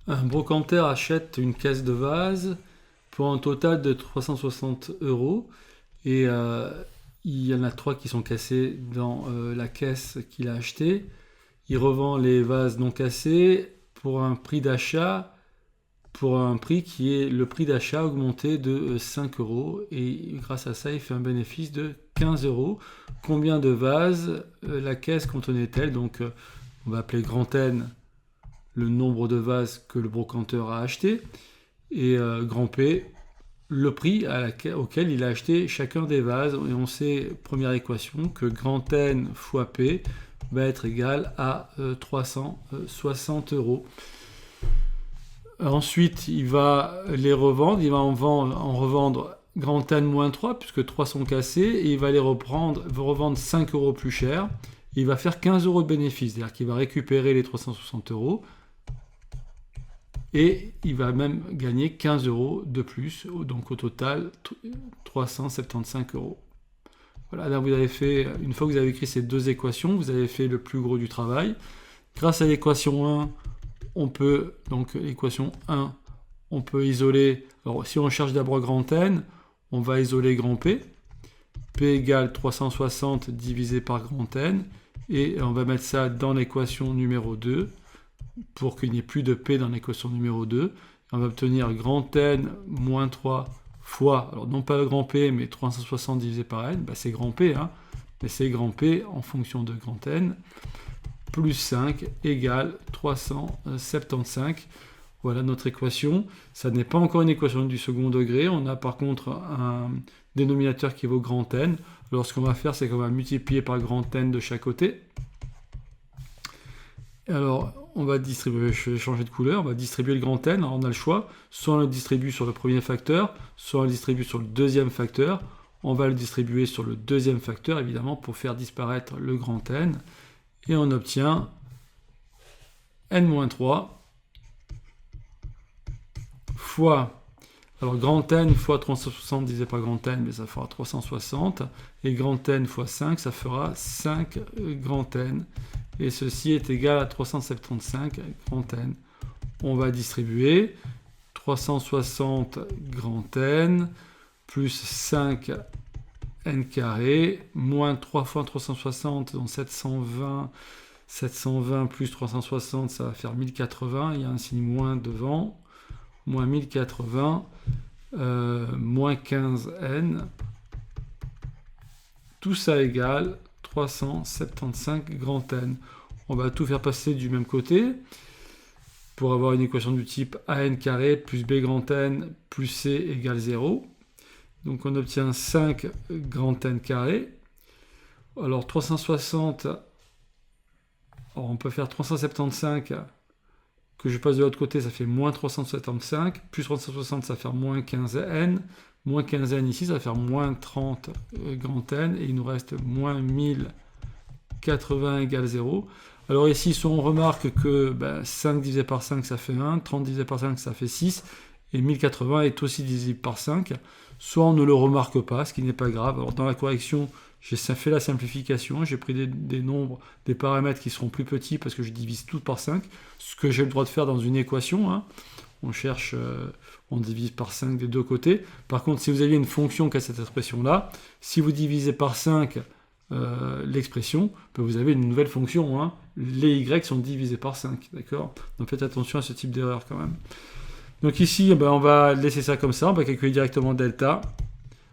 Un brocanteur achète une caisse de vase pour un total de 360 euros et il y en a 3 qui sont cassés dans la caisse qu'il a achetée. Il revend les vases non cassés pour un prix d'achat, pour un prix qui est le prix d'achat augmenté de 5 euros et grâce à ça il fait un bénéfice de 15 euros. Combien de vases la caisse contenait-elle? Donc on va appeler grand N le nombre de vases que le brocanteur a acheté, et grand P, le prix auquel il a acheté chacun des vases. Et on sait, première équation, que grand N fois P va être égal à 360 euros. Ensuite, il va les revendre, il va en revendre grand N moins 3, puisque 3 sont cassés, et il va les revendre 5 euros plus cher. Il va faire 15 euros de bénéfice, c'est-à-dire qu'il va récupérer les 360 euros, et il va même gagner 15 euros de plus, donc au total 375 euros. Voilà, là vous avez fait, une fois que vous avez écrit ces deux équations, vous avez fait le plus gros du travail. Grâce à l'équation 1, on peut, donc l'équation 1, on peut isoler, alors si on cherche d'abord grand N, on va isoler grand P, P égale 360 divisé par grand N, et on va mettre ça dans l'équation numéro 2, pour qu'il n'y ait plus de P dans l'équation numéro 2. On va obtenir grand N moins 3 fois, alors non pas le grand P, mais 360 divisé par N, c'est grand P, hein, mais c'est grand P en fonction de grand N, plus 5 égale 375. Voilà notre équation. Ça n'est pas encore une équation du second degré. On a par contre un dénominateur qui vaut grand N. Alors ce qu'on va faire, c'est qu'on va multiplier par grand N de chaque côté. Alors, on va distribuer, je vais changer de couleur, on va distribuer le grand N. Alors, on a le choix, soit on le distribue sur le premier facteur, soit on le distribue sur le deuxième facteur. On va le distribuer sur le deuxième facteur, évidemment, pour faire disparaître le grand N. Et on obtient N-3 fois, alors grand N fois 360 divisé par grand N, mais ça fera 360. Et grand N fois 5, ça fera 5 grand N. Et ceci est égal à 375 grand N. On va distribuer 360 grand N plus 5 N carré moins 3 fois 360, donc 720. 720 plus 360, ça va faire 1080. Il y a un signe moins devant. Moins 1080, moins 15N. Tout ça égale 375 grand N. On va tout faire passer du même côté pour avoir une équation du type AN carré plus B grand N plus C égale 0. Donc on obtient 5 grand N carré. Alors 360, alors on peut faire 375 que je passe de l'autre côté, ça fait moins 375, plus 360, ça va faire moins 15N. Moins 15N ici, ça va faire moins 30 grand N, et il nous reste moins 1080 égale 0. Alors ici, soit on remarque que 5 divisé par 5, ça fait 1, 30 divisé par 5, ça fait 6, et 1080 est aussi divisible par 5. Soit on ne le remarque pas, ce qui n'est pas grave. Alors dans la correction, j'ai fait la simplification, j'ai pris des nombres, des paramètres qui seront plus petits parce que je divise tout par 5, ce que j'ai le droit de faire dans une équation, hein. On cherche, on divise par 5 des deux côtés. Par contre, si vous aviez une fonction qui a cette expression-là, si vous divisez par 5 l'expression, vous avez une nouvelle fonction, hein. Les y sont divisés par 5, d'accord? Donc faites attention à ce type d'erreur quand même. Donc ici, on va laisser ça comme ça, on va calculer directement delta.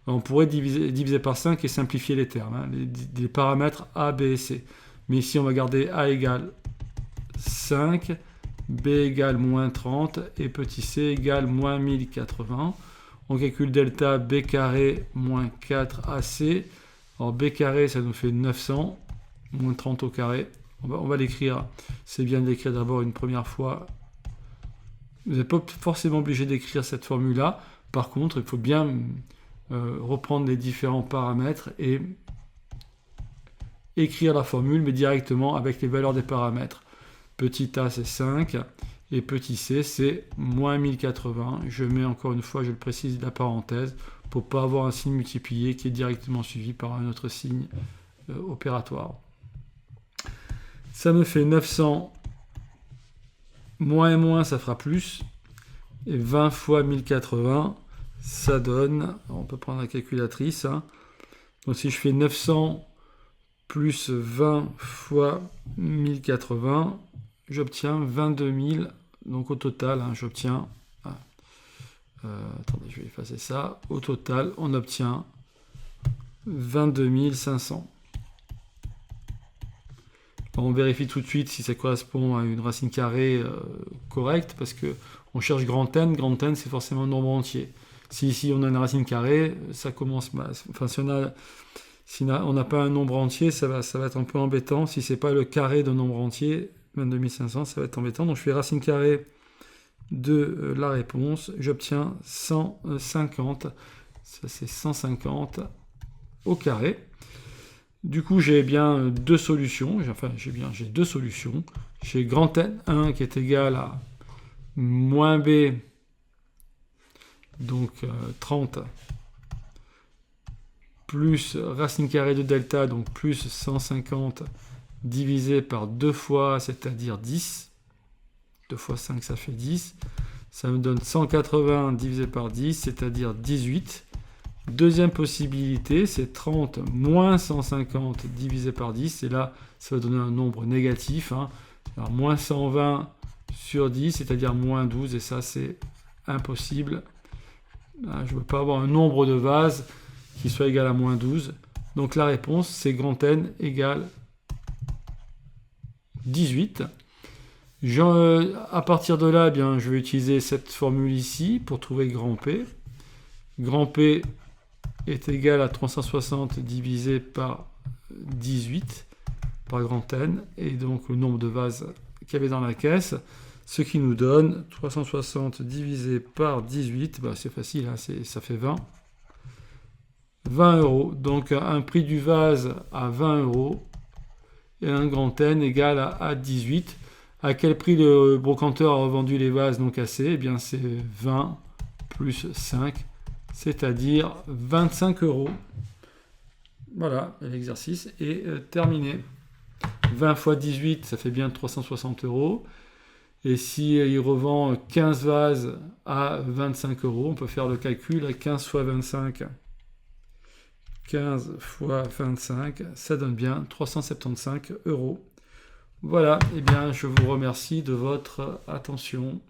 On pourrait diviser par 5 et simplifier les termes, hein, les paramètres A, B et C. Mais ici, on va garder A égale 5, B égale moins 30 et petit c égale moins 1080. On calcule delta B carré moins 4 AC. Alors B carré, ça nous fait 900, moins 30 au carré. On va l'écrire, c'est bien de l'écrire d'abord une première fois. Vous n'êtes pas forcément obligé d'écrire cette formule-là. Par contre, il faut bien reprendre les différents paramètres et écrire la formule, mais directement avec les valeurs des paramètres. Petit a, c'est 5, et petit c, c'est moins 1080. Je mets encore une fois, je le précise, la parenthèse, pour ne pas avoir un signe multiplié qui est directement suivi par un autre signe opératoire. Ça me fait 900 moins et moins, ça fera plus. Et 20 fois 1080, ça donne, on peut prendre la calculatrice, hein. Donc si je fais 900 plus 20 fois 1080, j'obtiens 22 000. Donc au total, hein, j'obtiens... attendez, je vais effacer ça. Au total, on obtient 22 500. On vérifie tout de suite si ça correspond à une racine carrée correcte, parce que on cherche grand N. Grand N, c'est forcément un nombre entier. Si ici on a une racine carrée, ça commence... Enfin, si on n'a pas un nombre entier, ça va être un peu embêtant. Si c'est pas le carré d'un nombre entier, 22 500, ça va être embêtant. Donc je fais racine carrée de la réponse. J'obtiens 150. Ça, c'est 150 au carré. Du coup, j'ai bien deux solutions. J'ai deux solutions. J'ai grand N1 qui est égal à moins B, donc 30, plus racine carrée de delta, donc plus 150, divisé par 2 fois, c'est-à-dire 10. 2 fois 5, ça fait 10. Ça me donne 180 divisé par 10, c'est-à-dire 18. Deuxième possibilité, c'est 30 moins 150 divisé par 10. Et là, ça va donner un nombre négatif, hein. Alors, moins 120 sur 10, c'est-à-dire moins 12. Et ça, c'est impossible. Je ne veux pas avoir un nombre de vases qui soit égal à moins 12. Donc la réponse, c'est grand N égale 18. À partir de là, eh bien, je vais utiliser cette formule ici pour trouver grand P. Grand P est égal à 360 divisé par 18 par grand N, et donc le nombre de vases qu'il y avait dans la caisse, ce qui nous donne 360 divisé par 18, c'est facile, hein, ça fait 20. 20 euros. Donc un prix du vase à 20 euros et un grand N égal à 18. À quel prix le brocanteur a revendu les vases non cassés? Eh bien, c'est 20 plus 5, c'est-à-dire 25 euros. Voilà, l'exercice est terminé. 20 fois 18, ça fait bien 360 euros. Et si il revend 15 vases à 25 euros, on peut faire le calcul à 15 fois 25. 15 fois 25, ça donne bien 375 euros. Voilà, eh bien, je vous remercie de votre attention.